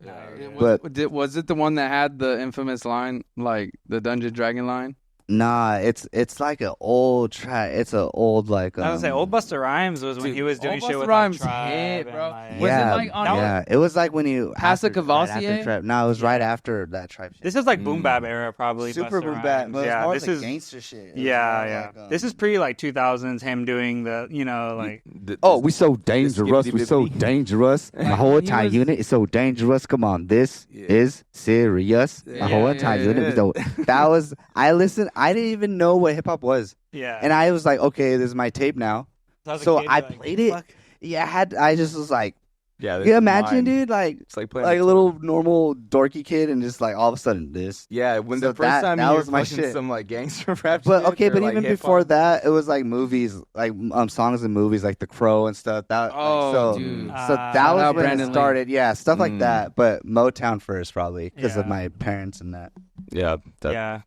But Was it the one that had the infamous line, like the Dungeon Dragon line? nah, it's like an old track. It's an old like. I was say old Busta Rhymes was when he was doing Old shit Busta with Rhymes like, Tribe hit, and, bro. like- Was it yeah, like on- yeah. It was like when you Past the after Cavassier? Tribe. No, it was right after that Tribe shit. This is like boom bap era, probably. Super Busta boom bap. Rhymes. But Yeah, more this like is gangster shit. It was yeah. more like, This is pre like 2000s. Him doing the like. Oh, we so dangerous. We so skibbity-bibbity. dangerous. My whole he entire was- unit is so dangerous. Come on, this is serious. My whole entire unit. We so, that was. I listened. I didn't even know what hip hop was, Yeah. and I was like, okay, this is my tape now. as a So kid, I you're like, played it. fuck. Yeah, I just was like, Yeah, you imagine, dude, like It's like playing a little normal dorky kid, and just like all of a sudden this. Yeah, when So the first time that you was were my fucking shit. some like gangster rap But shit okay, or, but like, even hip-hop. before that, it was like movies, like songs and movies, like The Crow and stuff. That dude. so Ah. that Shout was out when Brandon it Lee. started. Yeah, stuff like that. But Motown first, probably because of Yeah. my parents and that. Yeah, Yeah.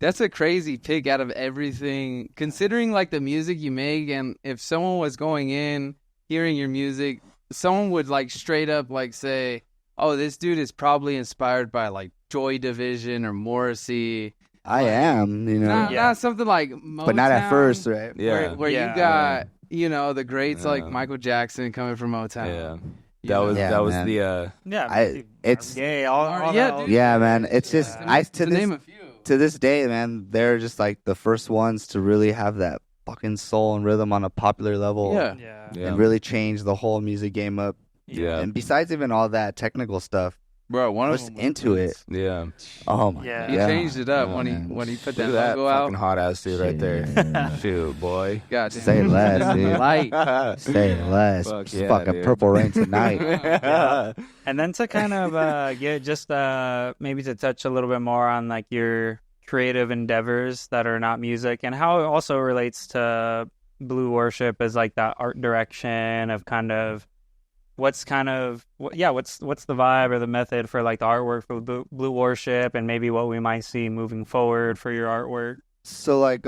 That's a crazy pick out of everything, considering like the music you make. And if someone was going in hearing your music, someone would like straight up like say, oh, this dude is probably inspired by like Joy Division or Morrissey. I am, you know, Not something like Motown, but not at first, right? yeah, where Yeah. you got the greats like Yeah. Michael Jackson coming from Motown. yeah. You That know? was Yeah, that was man. the Yeah. it's- gay. All Yeah, that, all dude. Yeah, man. It's just to name a few. to this day, man, they're just like the first ones to really have that fucking soul and rhythm on a popular level. Yeah. Yeah. And really change the whole music game up. yeah And besides even all that technical stuff, Bro, one of was them was into Prince. it. yeah. Oh my Yeah. god. He changed it up Yeah, when man. he put Look that at that logo fucking out. hot ass dude right there. Yeah. Shoot, boy. God Say less, dude. Light. Say less. Fuck It's yeah, fucking dude. Purple Rain tonight. And then to kind of get just maybe to touch a little bit more on like your creative endeavors that are not music and how it also relates to Blue Worship as like that art direction of kind of what's the vibe or the method for like the artwork for Blue Worship and maybe what we might see moving forward for your artwork. So like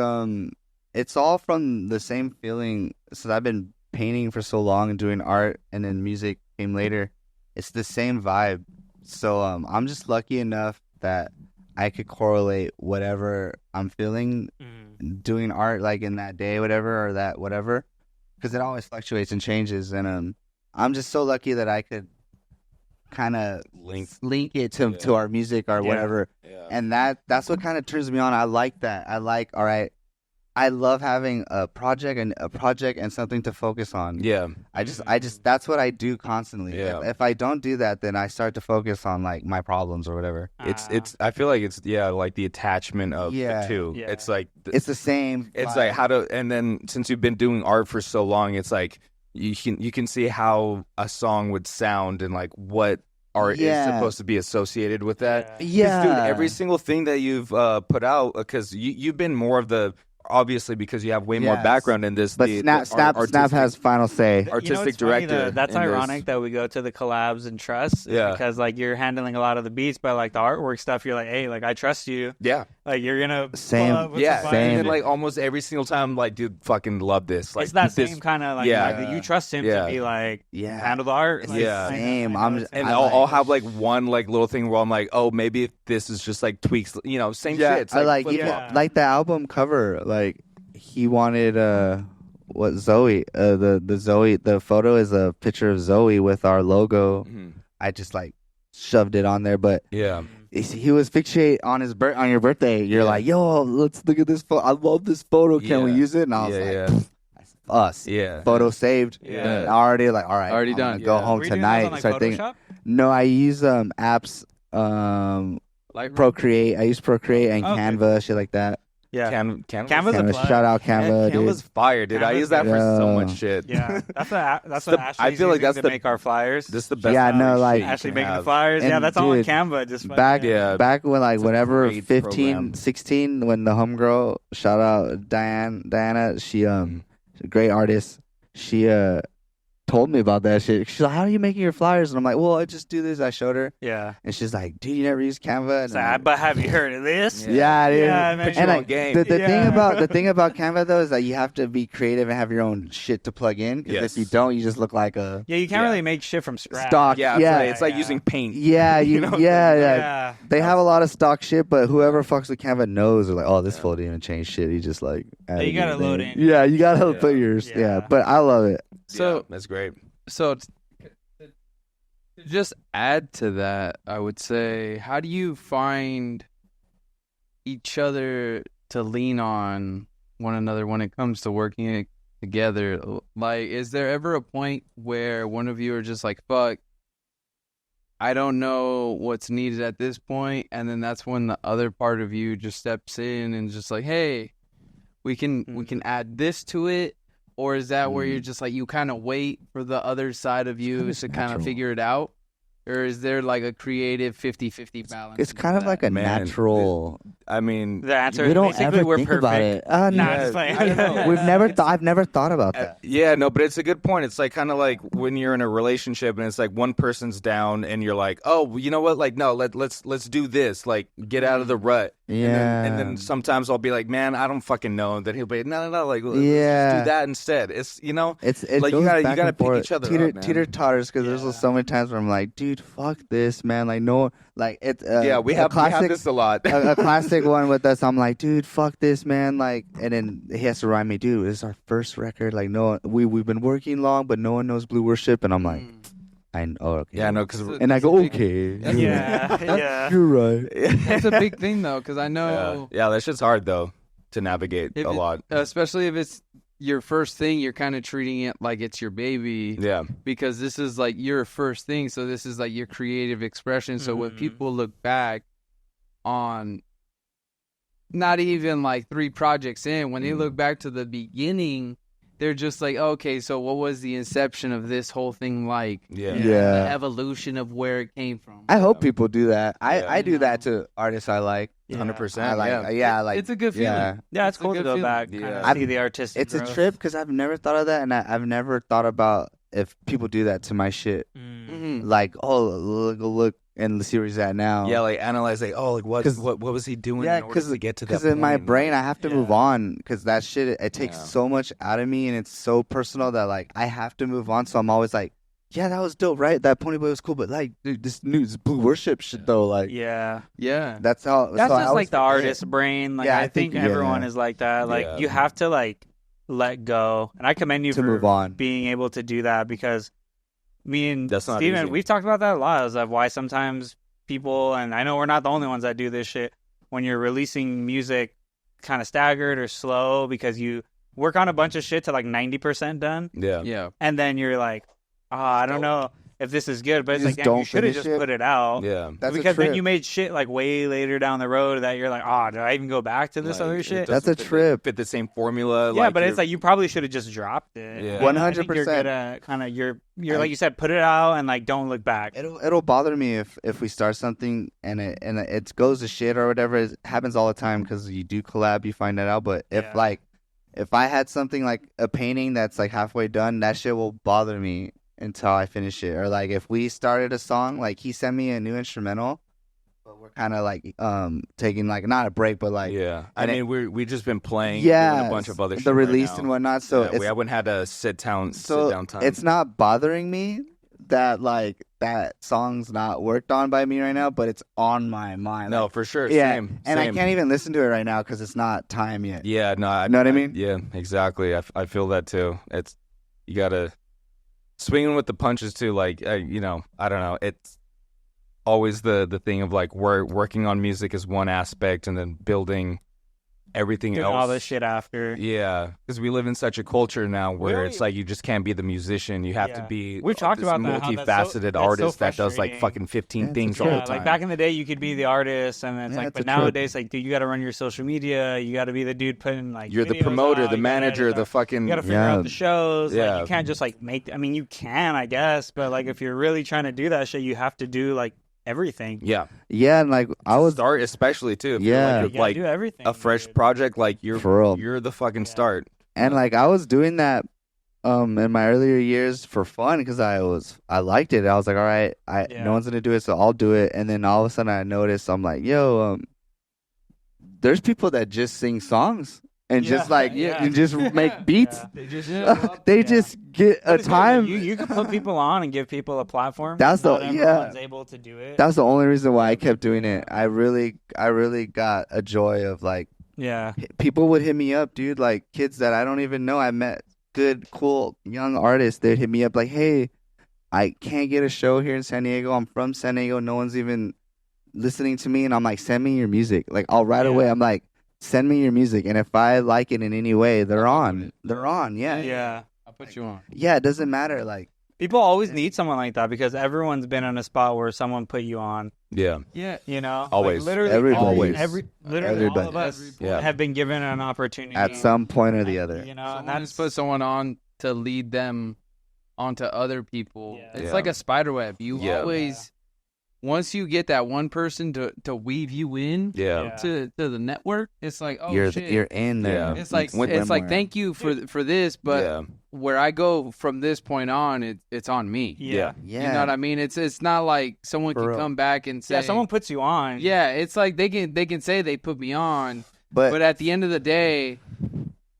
it's all from the same feeling. Since I've been painting for so long and doing art and then music came later. It's the same vibe. So I'm just lucky enough that I could correlate whatever I'm feeling doing art like in that day, whatever, or that whatever, because it always fluctuates and changes. And I'm just so lucky that I could kind of link it to our music or whatever. Yeah. And that's what kind of turns me on. I like that. I like, all right, I love having a project and something to focus on. Yeah. I just that's what I do constantly. Yeah. If I don't do that, then I start to focus on like my problems or whatever. It's I feel like it's like the attachment of the two. Yeah. It's like It's the same. it's like how to, and then since you've been doing art for so long, it's like you can see how a song would sound and like what art is supposed to be associated with that. Yeah. Dude, every single thing that you've put out, because you've been more of the, obviously because you have way more background in this. But Snap has final say. Artistic director. That's ironic that we go to the collabs and trust. Yeah. Because like you're handling a lot of the beats, but like the artwork stuff, you're like, hey, like I trust you. Yeah. Like you're gonna Same. pull up with Yeah, some same. vibes. And like almost every single time, like, dude, fucking love this. Like, It's that this, same kind of like, you trust him Yeah. to be like Yeah. handle the art. It's Like, Yeah. the same. and I I'll have like one like little thing where I'm like, oh, maybe if this is just like tweaks, same shit. It's I like flip even flop. like the album cover. Like he wanted what Zoe the photo is a picture of Zoe with our logo. Mhm. I just like shoved it on there, but Yeah. he was fixate on on your birthday. You're like, yo, let's look at this photo. I love this photo. Can we Yeah. use it? And I was Yeah, like, that's us. Yeah. Photo saved. Yeah. And already like, all right, Already I'm done. gonna Go Yeah. home Were you doing tonight. those on, like, Start thinking. Photoshop? No, I use apps. Like Procreate. I use Procreate and Okay. Canva, shit like that. Yeah. Canva's Canva's a Canva, plug. shout out Canva, dude. Canva's fire, dude. I Canva's use that for so Yeah. much shit. Yeah, that's what the- Ashley's I feel like using that's to the- make our flyers. This is the best. Yeah, no, like- Ashley you making can the have. flyers. Yeah, And that's all on dude, Canva. Just back Yeah. back when like It's a whenever great 15 program. 16 when the homegirl, shout out Diana, she she's a great artist. She told me about that shit. She's like, how are you making your flyers? And I'm like, well, I just do this. I showed her, Yeah. and she's like, dude, you never use Canva? And I'm like, But have you heard of this? yeah, dude. Yeah, man. Put you And on like game. the Yeah. thing about Canva though is that you have to be creative and have your own shit to plug in. Because Yes. if you don't, you just look like a Yeah, you can't Yeah. really make shit from scratch. stock. Yeah, yeah, it's like Yeah. using paint. yeah, yeah. Yeah. They have a lot of stock shit, but whoever fucks with Canva knows they're like, oh, this fool didn't even change shit. He just like you gotta load in. Yeah, you gotta Yeah. put yours. Yeah. Yeah. But I love it. So- Yeah, that's great. So to just add to that, I would say, how do you find each other to lean on one another when it comes to working together? Like, is there ever a point where one of you are just like, fuck, I don't know what's needed at this point, and then that's when the other part of you just steps in and just like, hey, we can add this to it? Or is that where you're just like, you kind of wait for the other side of you It's to kind of natural. figure it out? Or is there like a creative 50-50 balance? It's to kind of that? like a Man, natural. I mean, The answer We is don't basically ever we're think perfect. about it. Nah, Yeah, just playing. I don't know. We've never. I've never thought about that. yeah, no, but it's a good point. It's like kind of like when you're in a relationship and it's like one person's down and you're like, oh, well, you know what? Like, no, let's do this. Like, get out of the rut. Yeah. And then sometimes I'll be like, man, I don't fucking know. And then he'll be, no. Like, let's Yeah. just do that instead. It's It like, you goes gotta- back you gotta and pick forth. each other up, man. Teeter totters because Yeah. there's so many times where I'm like, dude, fuck this, man. Like no, like it's yeah, we have this a lot. a classic one with us. I'm like, dude, fuck this, man. Like, and then he has to remind me, dude, this is our first record. Like, no, we've been working long, but no one knows Blue Worship, and I'm like, I know, okay. Yeah, no, because And I go, okay, Yeah, yeah. you're right. That's a big thing, though, because I know, yeah, that shit's hard though to navigate If a it- lot. especially if it's your first thing, you're kind of treating it like it's your baby. Yeah, Because this is like your first thing, so this is like your creative expression. So when Mhm. people look back on not even like 3 projects in, when they look back to the beginning, they're just like, okay, so what was the inception of this whole thing like? yeah, The Yeah. evolution of where it came from. I hope people do that. Yeah. I do that to artists I like. 100%. I like, yeah. like It's a good feeling. yeah. Yeah, it's It's a cool to good go feeling. back, Yeah. kind of see the artistic It's a growth. trip because I've never thought of that, and I've never thought about if people do that to my shit. Mm. Mhm. Like, oh, look, and see where he's at now. Yeah, like analyze, like, oh, like what 'Cause- what was he doing Yeah, in order to get to that because in my point? brain I have to move Yeah. on because that shit it takes Yeah. so much out of me and it's so personal that like I have to move on. So I'm always like, yeah, that was dope, right? That Pony Boy was cool, but like, dude, this Blue Worship shit though, like, Yeah, Yeah. that's how. that's so I just always like the forget. artist brain. Like Yeah, I I think think- everyone yeah. is like that. Like Yeah. you have to like let go, and I commend you to for move on. being able to do that because me and That's not Steven, easy. we've talked about that a lot. Is of why sometimes people, and I know we're not the only ones that do this shit. When you're releasing music kind of staggered or slow because you work on a bunch of shit to like 90% done, Yeah. and then you're like, I don't know if this is good, but it's You like, just damn, you don't should have finish just it. put it out. Yeah. That's Because a trip. then you made shit like way later down the road that you're like, did I even go back to this Like, other it shit? That's a doesn't trip. fit the same formula. Yeah, but you're- it's like you probably should have just dropped it. Yeah. And I think 100%. You're good at kind of you're like you said, put it out and like don't look back. It'll bother me if we start something and it goes to shit or whatever. It happens all the time because you do collab, you find that out. But if I had something like a painting that's like halfway done, that shit will bother me until I finish it. Or like if we started a song, like he sent me a new instrumental, but we're kind of like taking like not a break, but like yeah. I and mean, we've just been playing, yeah, doing a bunch of other shit the release right now. and whatnot. So Yeah, we haven't had a sit down time. it's not bothering me that like that song's not worked on by me right now, but it's on my mind. No, Like, for sure. yeah, Same. and I same. can't even listen to it right now because it's not time yet. Yeah, no, You know what I mean? Yeah, exactly. I feel that too. It's you gotta swinging with the punches too. Like I don't know. It's always the thing of like working on music is one aspect, and then building everything Doing else. all this shit after. Yeah, because we live in such a culture now where Really? it's like you just can't be the musician. You have to Yeah. be We've talked this about that, how that's multifaceted so artist that does frustrating. like fucking 15 Yeah, things it's a all the trip. time. Like back in the day, you could be the artist, and it's Yeah, like, it's but a trip. nowadays, like, dude, you got to run your social media. You got to be the dude putting like. You're the videos promoter, out, the you gotta manager, edit the fucking You got to figure Yeah. out the shows. Yeah. Like, you can't just like make. I mean, you can, I guess, but like if you're really trying to do that shit, you have to do like everything. yeah. Yeah, and like I was Start especially too. If Yeah. you're You like, gotta with, like do everything. a fresh dude. project, like For real. you're the fucking Yeah. start. and like I was doing that in my earlier years for fun because I liked it. I was like, all right, Yeah. no one's gonna do it, so I'll do it. And then all of a sudden I noticed I'm like, yo, there's people that just sing songs and just Yeah, like yeah. and just make beats. Yeah. They just They Yeah. just get a But it's good, time. You can put people on and give people a platform. That's Not the- everyone's yeah. able to do it. That's the only reason why I kept doing it. I really got a joy of like Yeah. people would hit me up, dude, like kids that I don't even know. I met good, cool, young artists. They'd hit me up like, hey, I can't get a show here in San Diego. I'm from San Diego. No one's even listening to me. And I'm like, send me your music. Like, I'll right Yeah. away. I'm like, send me your music. And if I like it in any way, they're I'll fuck on. with it. They're on. Yeah. Yeah. I'll put you on. Yeah, it doesn't matter. Like, People always need someone like that because everyone's been in a spot where someone put you on. Yeah. Yeah. You know, Always. Like, literally, Everybody. Always. literally all of Everybody. us Yeah. have been given an opportunity at some point or the other. You know, and Someone has that's put someone on to lead them onto other people. Yeah. It's Yeah. like a spider web. You Yeah. always, once you get that one person to weave you in Yeah. Yeah. to the network, it's like, oh you're shit. you're in there. Yeah. It's like With it's like them thank you for this, but yeah. where I go from this point on, it's on me. yeah. Yeah. You know what I mean? It's not like someone For can real. come back and say, Yeah, someone puts you on. yeah, it's like they can say they put me on, But, but at the end of the day,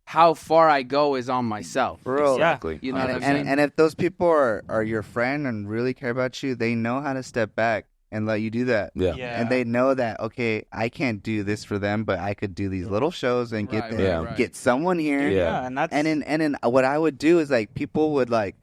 how far I go is on myself. for real. Yeah. Exactly. You know what I'm and, saying? and if those people are your friend and really care about you, they know how to step back and let you do that. Yeah. Yeah. And they know that, okay, I can't do this for them, but I could do these little shows and get Right, them, Yeah. right. get someone here. Yeah. and that's And then what I would do is like people would like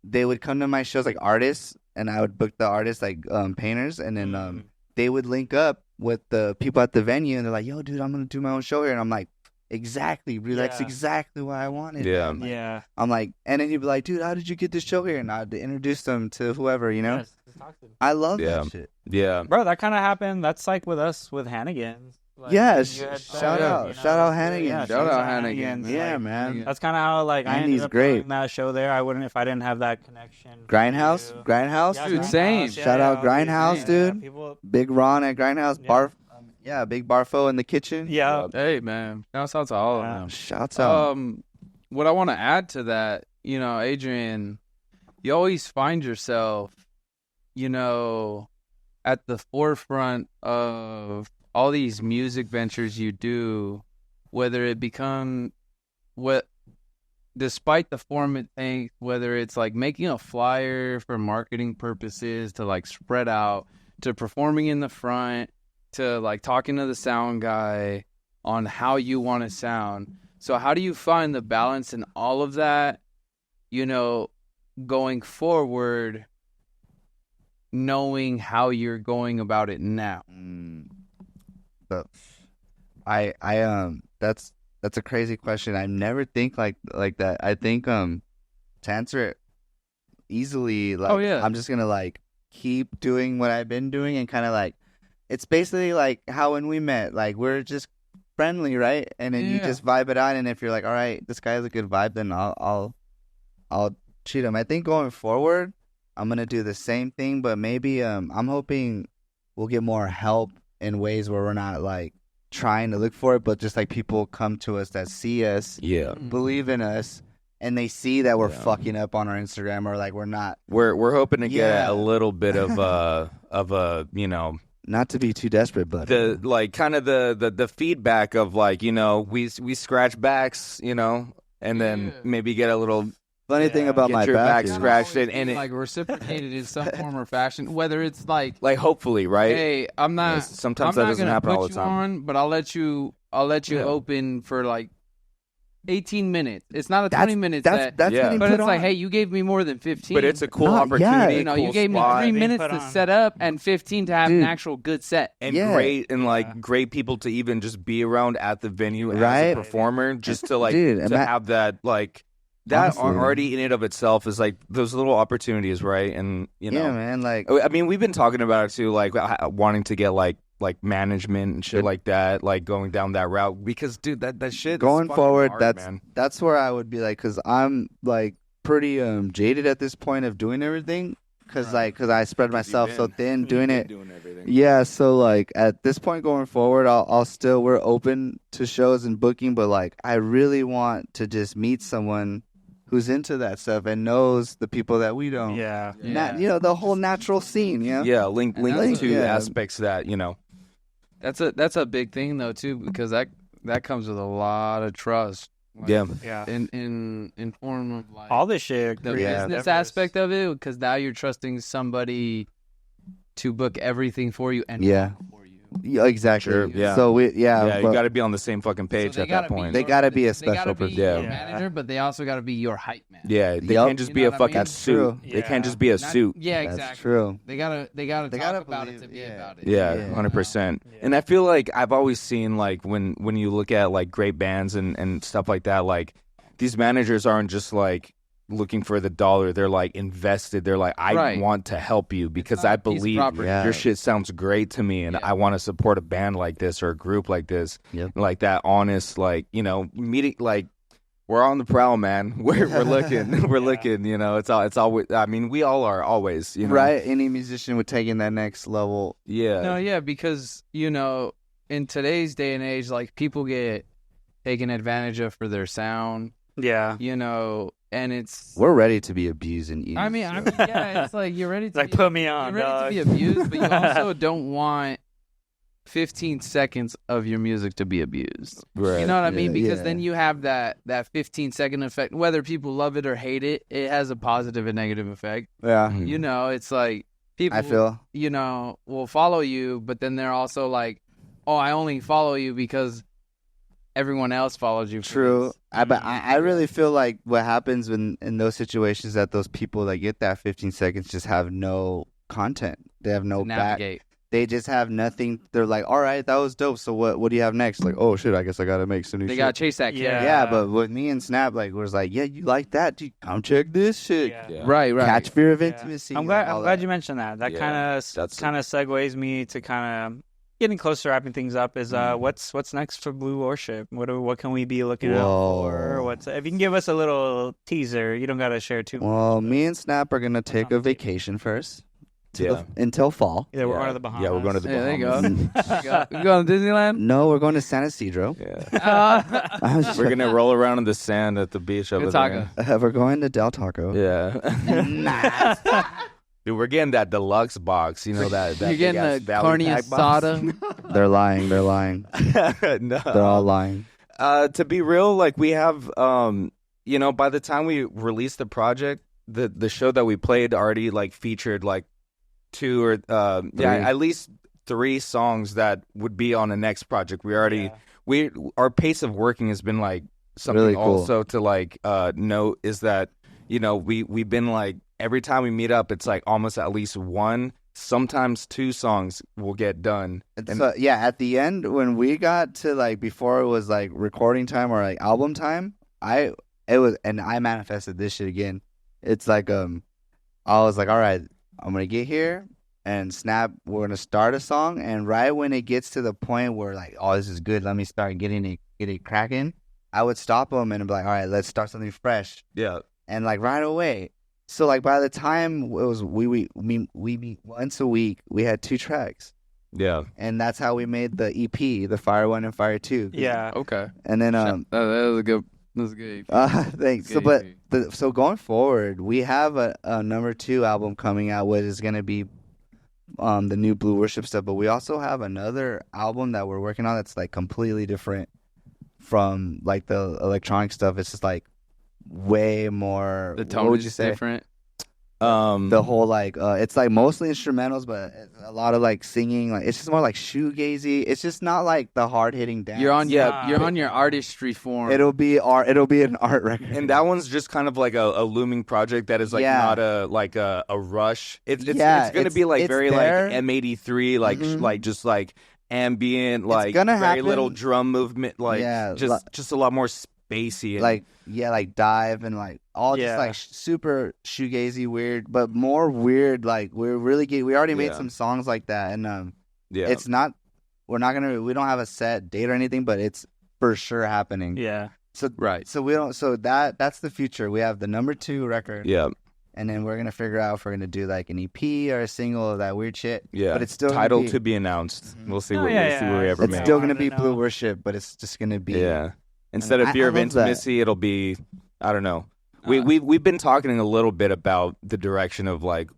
they would come to my shows like artists, and I would book the artists like painters, and then Mm. they would link up with the people at the venue, and they're like, yo, dude, I'm gonna do my own show here, and I'm like, exactly, that's Yeah. exactly what I wanted. Yeah. man. Like, yeah. I'm like, and then he'd be like, dude, how did you get this show here? And I'd introduce them to whoever, you know. Yes, just talk to them. I love Yeah. that shit. Yeah. Bro, that kind of happened. That's like with us with Hannigan's. Like, Yes, you had shout said, out- you know, shout out yeah, Hannigan's. Shout shouts out Hannigan's. Yeah, Like, man. That's kind of how like I ended Andy's up great. doing that show there. I wouldn't if I didn't have that connection. with Grindhouse, you. Grindhouse, Yeah, Dude, Grindhouse, same. yeah, Shout out yeah, Grindhouse, yeah, dude. People, Big Ron at Grindhouse, Yeah. Big Barfo in the kitchen. yeah, Hey man, shouts out to all Yeah. of them. Shouts out. What I want to add to that, you know, Adrian, you always find yourself, you know, at the forefront of all these music ventures you do, whether it become despite the form it takes, whether it's like making a flyer for marketing purposes to like spread out, to performing in the front, to like talking to the sound guy on how you want to sound. So how do you find the balance in all of that, you know, going forward, knowing how you're going about it now? But I that's a crazy question. I never think like that. I think to answer it easily, like I'm just gonna like keep doing what I've been doing and kind of like it's basically like how when we met, like we're just friendly, right? And then you just vibe it on, and if you're like, all right, this guy has a good vibe, then I'll treat him. I think going forward, I'm gonna do the same thing, but maybe I'm hoping we'll get more help in ways where we're not like trying to look for it, but just like people come to us that see us, believe in us, and they see that we're fucking up on our Instagram or like we're not. We're hoping to get a little bit of a you know, not to be too desperate, but the like kind of the feedback of like, you know, we scratch backs, you know, and then maybe get a little. Funny thing about my your back is scratched and it like reciprocated in some form or fashion, whether it's like hopefully, right? Hey, I'm not. Sometimes I'm that not doesn't gonna happen put all the you time. on, but I'll let you open for like 18 minutes. It's not a 20 minutes. That's getting but put it's like, on. hey, you gave me more than 15. But it's a cool Yeah. opportunity. you know, cool you gave me spot. 3 Being minutes put to on. set up and 15 to have an actual good set. And Yeah. great and like great people to even just be around at the venue as Right? a performer, just to like Dude, to have that like that Honestly. already in and of itself is like those little opportunities, right? And you know, Yeah, man. Like, I mean, we've been talking about it too, like wanting to get like management and shit like that, like going down that route because, dude, that shit going is fucking forward, hard, man. that's where I would be like, because I'm like pretty jaded at this point of doing everything, because I spread myself so thin doing it. Doing everything. Yeah, so like at this point going forward, I'll still we're open to shows and booking, but like I really want to just meet someone who's into that stuff and knows the people that we don't. Yeah. You know, the whole natural scene. You know? Yeah, link that's to a- aspects that, you know. That's a big thing though too, because that comes with a lot of trust. Like, Yeah. In form of like All this shit. the creative business endeavors. aspect of it, because now you're trusting somebody to book everything for you and Yeah. for you. Yeah, exactly. Sure, yeah. So we Yeah, you but got to be on the same fucking page So at that point. They gotta be a they gotta special be person. your Yeah. manager, but they also got to be your hype man. Yeah, they Yup. can't just You be know a what I fucking mean? That's suit. true. They can't Yeah. just be a Not- suit. Yeah, That's exactly. true. They gotta They talk gotta about it believe- to be yeah. about it. Yeah, Yeah. 100%. Yeah. And I feel like I've always seen like when you look at like great bands and stuff like that, like these managers aren't just like looking for the dollar. They're like invested. They're like, I Right. want to help you because not I a piece of believe property. Yeah. your shit sounds great to me and Yeah. I want to support a band like this or a group like this. Yep. Like that honest, like, you know, meeting, like we're on the prowl, man. We're looking, we're looking, you know, it's always, I mean, we all are always, you know. Right? Any musician would take in that next level. Yeah. No, yeah, because you know, in today's day and age, like people get taken advantage of for their sound, Yeah. you know, and it's. We're ready to be abused and used. I mean, yeah, it's like you're ready to Like, be, put me you're on, ready dog. to be abused, but you also don't want 15 seconds of your music to be abused. Right. You know what I mean? Yeah, Because yeah. then you have that 15-second effect. Whether people love it or hate it, it has a positive and negative effect. yeah. Mhm. You know, it's like people, I feel you know, will follow you, but then they're also like, oh, I only follow you because everyone else follows you. For true. this. But I really feel like what happens when in those situations that those people that get that 15 seconds just have no content. They have no To back. navigate. They just have nothing. They're like, all right, that was dope. So what do you have next? Like, oh shit, I guess I gotta make some new They shit. got to chase that Yeah. carrot. Yeah, but with me and Snap, like, was like, yeah, you like that? Dude, come check this shit. Yeah. Right. Catch fear of Yeah. intimacy. I'm like, glad. all I'm glad that. you mentioned that. That Yeah, kind that's- of segues me to kind of getting closer to wrapping things up. Is what's next for Blue Worship? What can we be looking out for? Whoa. If you can give us a little teaser, you don't got to share too much. Well, me and Snap are gonna take a vacation first. Yeah. Until fall. Yeah, we're going to the Bahamas. Yeah, we're going to the Yeah, there you go. Bahamas. You going to Disneyland? No, we're going to San Isidro. Yeah. We're gonna roll around in the sand at the beach over Good there. taco. We're going to Del Taco. Yeah. Dude, we're getting that deluxe box. You know that You're getting big-ass the Valley carne Pack box? asada. They're lying. They're lying. No. They're all lying. To be real, like we have, you know, by the time we released the project, the show that we played already like featured like two or at least 3 songs that would be on the next project. We already our pace of working has been like something Really cool. also to like note is that, you know, we've been like every time we meet up, it's like almost at least one sometimes 2 songs will get done. So yeah, at the end when we got to like before it was like recording time or like album time, I manifested this shit again. It's like I was like, all right, I'm gonna get here and Snap. We're gonna start a song, and right when it gets to the point where like, oh, this is good, let me start getting it cracking. I would stop them and be like, all right, let's start something fresh. Yeah. And like right away. So like by the time it was we meet once a week, we had 2 tracks. Yeah. And that's how we made the EP, the Fire 1 and Fire 2. Yeah. Okay. And then that was a good. That was a good. thanks. So so going forward, we have a number 2 album coming out, which is gonna be the new Blue Worship stuff. But we also have another album that we're working on that's like completely different from like the electronic stuff. It's just like way more. The tone what would is you say? different. The whole like it's like mostly instrumentals, but a lot of like singing. Like it's just more like shoegazy. It's just not like the hard hitting dance. You're on your artistry form. It'll be an art record. And that one's just kind of like a looming project that is like not a rush. It's gonna be like very there. like M83, like like just like ambient, like gonna very happen. little drum movement, like just a lot more spacey. And, like dive and like all just like super shoegazy weird, but more weird. Like we already made some songs like that, and it's not. We don't have a set date or anything, but it's for sure happening. Yeah. So we don't. So that's the future. We have the number 2 record. Yeah. And then we're gonna figure out if we're gonna do like an EP or a single of that weird shit. Yeah, but it's still title to be announced. Mm-hmm. We'll see where we ever It's make. still gonna be Blue Worship, but it's just gonna be Instead of Fear of Intimacy, it'll be I don't know. We've been talking a little bit about the direction of like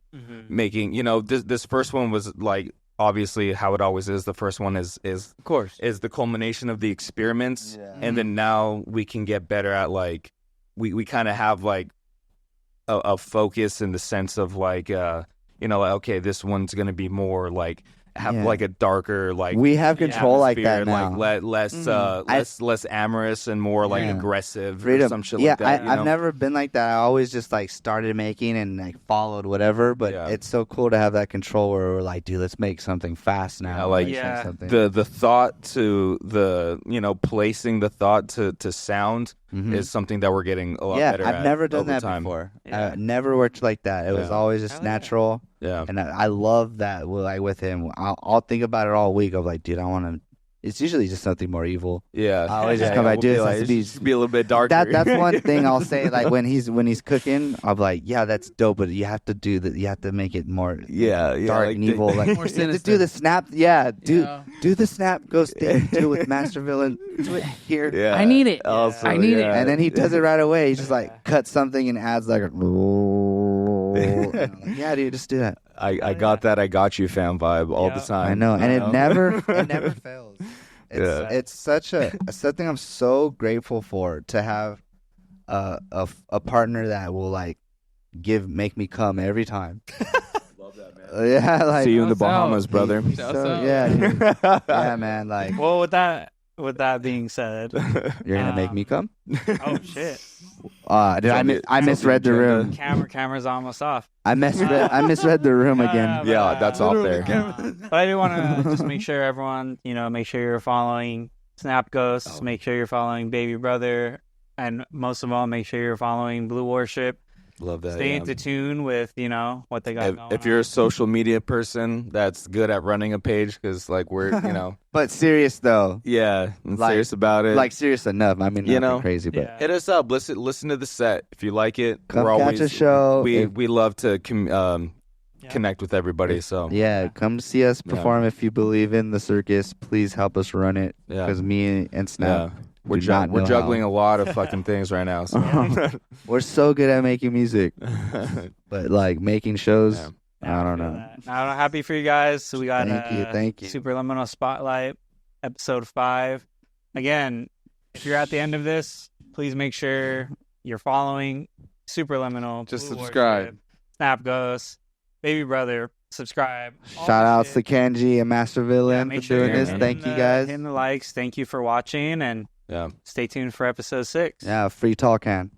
making. You know, this first one was like obviously how it always is. The first one is of course is the culmination of the experiments, and then now we can get better at like we kind of have like a focus in the sense of like okay, this one's gonna be more like have like a darker like we have control like that now, like less amorous and more like aggressive or some shit like that. I've never been like that. I always just like started making and like followed whatever, but it's so cool to have that control where we're like, dude, let's make something fast now. The thought to the placing the thought to sound is something that we're getting a lot better at. I've never done that time. before. I never worked like that. It was always just natural. Yeah, and I love that. Like with him, I'll think about it all week. Of like, dude, I want to. It's usually just something more evil. Yeah, I always just come back. Dude, it has to be a little bit darker. That's one thing I'll say. Like when he's cooking, I'm like, yeah, that's dope, but you have to do that. You have to make it more dark like and evil. Like more sinister. Do the snap. Yeah, do the snap ghost thing. Do it with Master Villain. Do it here. Yeah, I need it. Also, I need it. And then he does it right away. He just like cuts something and adds like a. Yeah, dude, just do that. I got that. I got you, fam vibe all the time. I know, and it never fails. It's something I'm so grateful for to have a partner that will like make me come every time. Love that, man. Yeah, like see you in the Bahamas, brother. Yeah, man. Like, well, with that being said, you're gonna make me come? Oh shit! I misread the room. Camera's almost off. I misread the room again. Yeah, that's off there. But I do want to just make sure everyone, make sure you're following SNAPGHOST. Make sure you're following Baby Brother, and most of all, make sure you're following Blue Worship. Love that. Stay into tune with what they got going if you're a social media person that's good at running a page, because like we're but serious though. Yeah, serious about it. Like serious enough. I mean, nothing crazy, but hit us up. Listen to the set if you like it. Come we're catch always a show. We love to connect with everybody. So come see us perform if you believe in the circus. Please help us run it because me and Snap. We're juggling a lot of fucking things right now. So. We're so good at making music, but like making shows, I don't know. I'm happy for you guys. So we got thank you. Supraliminal Spotlight, episode 5. Again, if you're at the end of this, please make sure you're following Supraliminal. Just subscribe. SNAPGHOST, Baby Brother. Subscribe. Shout outs to Kenji and Master Villain for doing this. Thank you guys. Hitting the likes. Thank you for watching, and stay tuned for episode 6. Yeah, free tall can.